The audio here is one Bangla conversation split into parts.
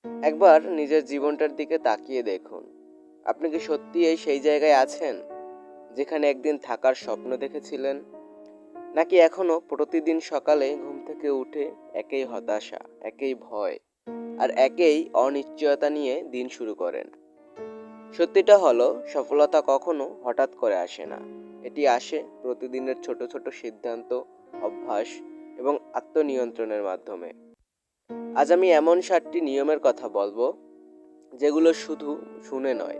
একবার নিজের জীবনটার দিকে তাকিয়ে দেখুন। আপনি কি সত্যি সেই জায়গায় আছেন যেখানে একদিন থাকার স্বপ্ন দেখেছিলেন? নাকি এখনো প্রতিদিন সকালে ঘুম থেকে উঠে একই হতাশা, একই ভয় আর একই অনিশ্চয়তা নিয়ে দিন শুরু করেন? সত্যিটা হলো, সফলতা কখনো হঠাৎ করে আসে না। এটি আসে প্রতিদিনের ছোট ছোট সিদ্ধান্ত, অভ্যাস এবং আত্মনিয়ন্ত্রণের মাধ্যমে। আজ আমি এমন 7টি নিয়মের কথা বলবো যেগুলো শুধু শুনে নয়,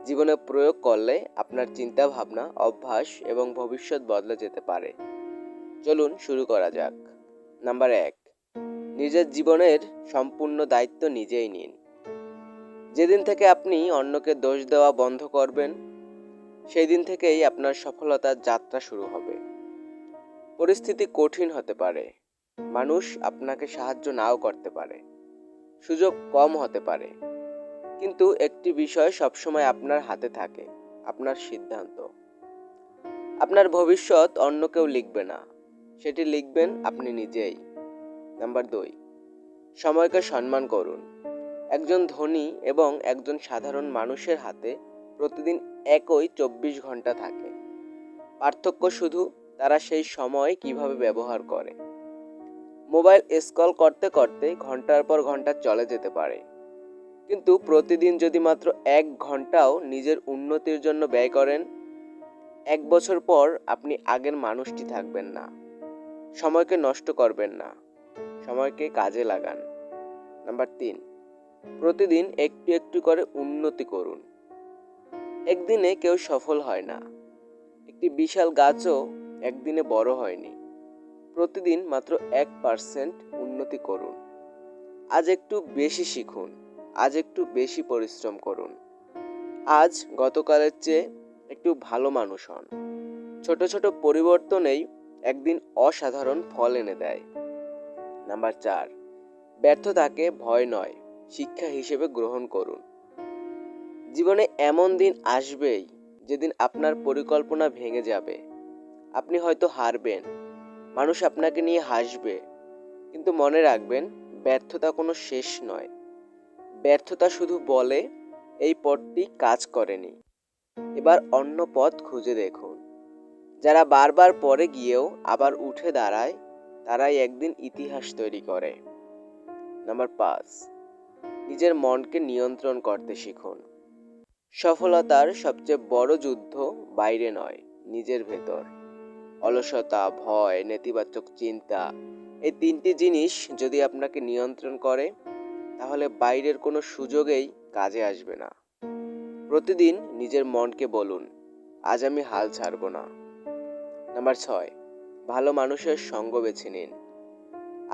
জীবনে প্রয়োগ করলে আপনার চিন্তা ভাবনা, অভ্যাস এবং ভবিষ্যৎ বদলে যেতে পারে। চলুন শুরু করা যাক। নাম্বার 1, নিজের জীবনের সম্পূর্ণ দায়িত্ব নিজেই নিন। যেদিন থেকে আপনি অন্যকে দোষ দেওয়া বন্ধ করবেন, সেই দিন থেকেই আপনার সফলতার যাত্রা শুরু হবে। পরিস্থিতি কঠিন হতে পারে, মানুষ আপনাকে সাহায্য নাও করতে পারে, সুযোগ কম হতে পারে, কিন্তু একটি বিষয় সবসময় আপনার হাতে থাকে: আপনার সিদ্ধান্ত। আপনার ভবিষ্যৎ অন্য কেউ লিখবে না, সেটি লিখবেন আপনি নিজেই। নাম্বার 2, সময়কে সম্মান করুন। একজন ধনী এবং একজন সাধারণ মানুষের হাতে প্রতিদিন একই 24 ঘন্টা থাকে। পার্থক্য শুধু তারা সেই সময় কিভাবে ব্যবহার করে। মোবাইল স্ক্রল করতে করতে ঘন্টার পর ঘন্টা চলে যেতে পারে, কিন্তু প্রতিদিন যদি মাত্র 1 ঘন্টাও নিজের উন্নতির জন্য ব্যয় করেন, 1 বছর পর আপনি আগের মানুষটি থাকবেন না। সময়কে নষ্ট করবেন না, সময়কে কাজে লাগান। নাম্বার 3, প্রতিদিন একটু একটু করে উন্নতি করুন। একদিনে কেউ সফল হয় না, একটি বিশাল গাছও একদিনে বড় হয়নি। প্রতিদিন মাত্র 1% উন্নতি করুন। আজ একটু বেশি শিখুন, আজ একটু বেশি পরিশ্রম করুন, আজ গতকালের চেয়ে একটু ভালো মানুষ হন। ছোট ছোট পরিবর্তনেই একদিন অসাধারণ ফল এনে দেয়। নাম্বার 4, ব্যর্থতাকে ভয় নয়, শিক্ষা হিসেবে গ্রহণ করুন। জীবনে এমন দিন আসবেই যেদিন আপনার পরিকল্পনা ভেঙে যাবে। আপনি হয়তো হারবেন, মানুষ আপনাকে নিয়ে হাসবে, কিন্তু মনে রাখবেন, ব্যর্থতা কোনো শেষ নয়। ব্যর্থতা শুধু বলে, এই পথটি কাজ করেনি, এবার অন্য পথ খুঁজে দেখুন। যারা বারবার পড়ে গিয়েও আবার উঠে দাঁড়ায়, তারাই একদিন ইতিহাস তৈরি করে। নাম্বার 5, নিজের মনকে নিয়ন্ত্রণ করতে শিখুন। সফলতার সবচেয়ে বড় যুদ্ধ বাইরে নয়, নিজের ভেতর। অলসতা, ভয়, নেতিবাচক চিন্তা, এই 3টি জিনিস যদি আপনাকে নিয়ন্ত্রণ করে, তাহলে বাইরের কোনো সুযোগেই কাজে আসবে না। প্রতিদিন নিজের মনকে বলুন, আজ আমি হাল ছাড়ব না। নাম্বার 6, ভালো মানুষের সঙ্গ বেছে নিন।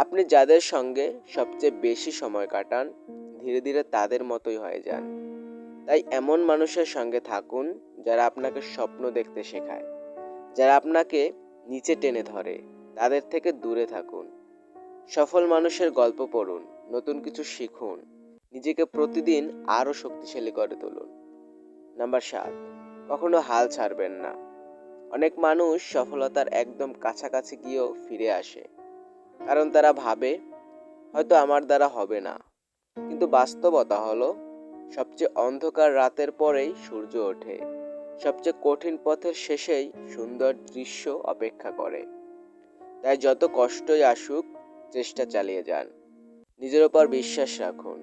আপনি যাদের সঙ্গে সবচেয়ে বেশি সময় কাটান, ধীরে ধীরে তাদের মতোই হয়ে যান। তাই এমন মানুষের সঙ্গে থাকুন যারা আপনাকে স্বপ্ন দেখতে শেখায়, যারা আপনাকে নিচে টেনে ধরে, তাদের থেকে দূরে থাকুন। সফল মানুষের গল্প পড়ুন, নতুন কিছু শিখুন, নিজেকে প্রতিদিন আরও শক্তিশালী করে তুলুন। নাম্বার 7, কখনো হাল ছাড়বেন না। অনেক মানুষ সফলতার একদম কাছাকাছি গিয়েও ফিরে আসে, কারণ তারা ভাবে, হয়তো আমার দ্বারা হবে না। কিন্তু বাস্তবতা হলো, সবচেয়ে অন্ধকার রাতের পরেই সূর্য ওঠে, সবচেয়ে কঠিন পথের শেষেই সুন্দর দৃশ্য অপেক্ষা করে। তাই যত কষ্টই আসুক, চেষ্টা চালিয়ে যান, নিজের ওপর বিশ্বাস রাখুন।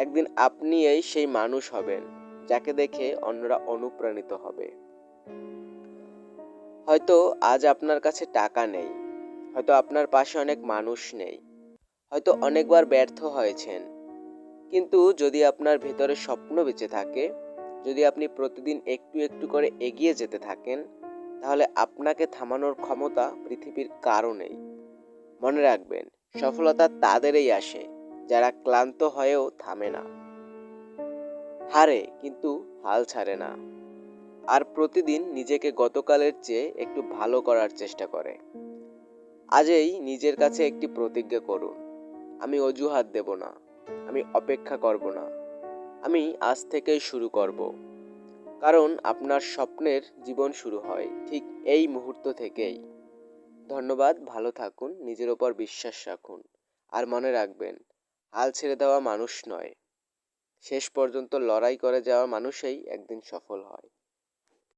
একদিন আপনি সেই মানুষ হবেন যাকে দেখে অন্যরা অনুপ্রাণিত হবে। হয়তো আজ আপনার কাছে টাকা নেই, হয়তো আপনার পাশে অনেক মানুষ নেই, হয়তো অনেকবার ব্যর্থ হয়েছেন, কিন্তু যদি আপনার ভেতরে স্বপ্ন বেঁচে থাকে, যদি আপনি প্রতিদিন একটু একটু করে এগিয়ে যেতে থাকেন, তাহলে আপনাকে থামানোর ক্ষমতা পৃথিবীর কারো নেই। মনে রাখবেন, সফলতা তাদেরই আসে যারা ক্লান্ত হয়েও থামে না, হারে কিন্তু হাল ছাড়ে না, আর প্রতিদিন নিজেকে গতকালের চেয়ে একটু ভালো করার চেষ্টা করে। আজই নিজের কাছে একটি প্রতিজ্ঞা করুন, আমি অজুহাত দেব না, আমি অপেক্ষা করব না, আমি আজ থেকেই শুরু করব। কারণ আপনার স্বপ্নের জীবন শুরু হয় ঠিক এই মুহূর্ত থেকেই। ধন্যবাদ, ভালো থাকুন, নিজের ওপর বিশ্বাস রাখুন, আর মনে রাখবেন, হাল ছেড়ে দেওয়া মানুষ নয়, শেষ পর্যন্ত লড়াই করে যাওয়া মানুষই একদিন সফল হয়।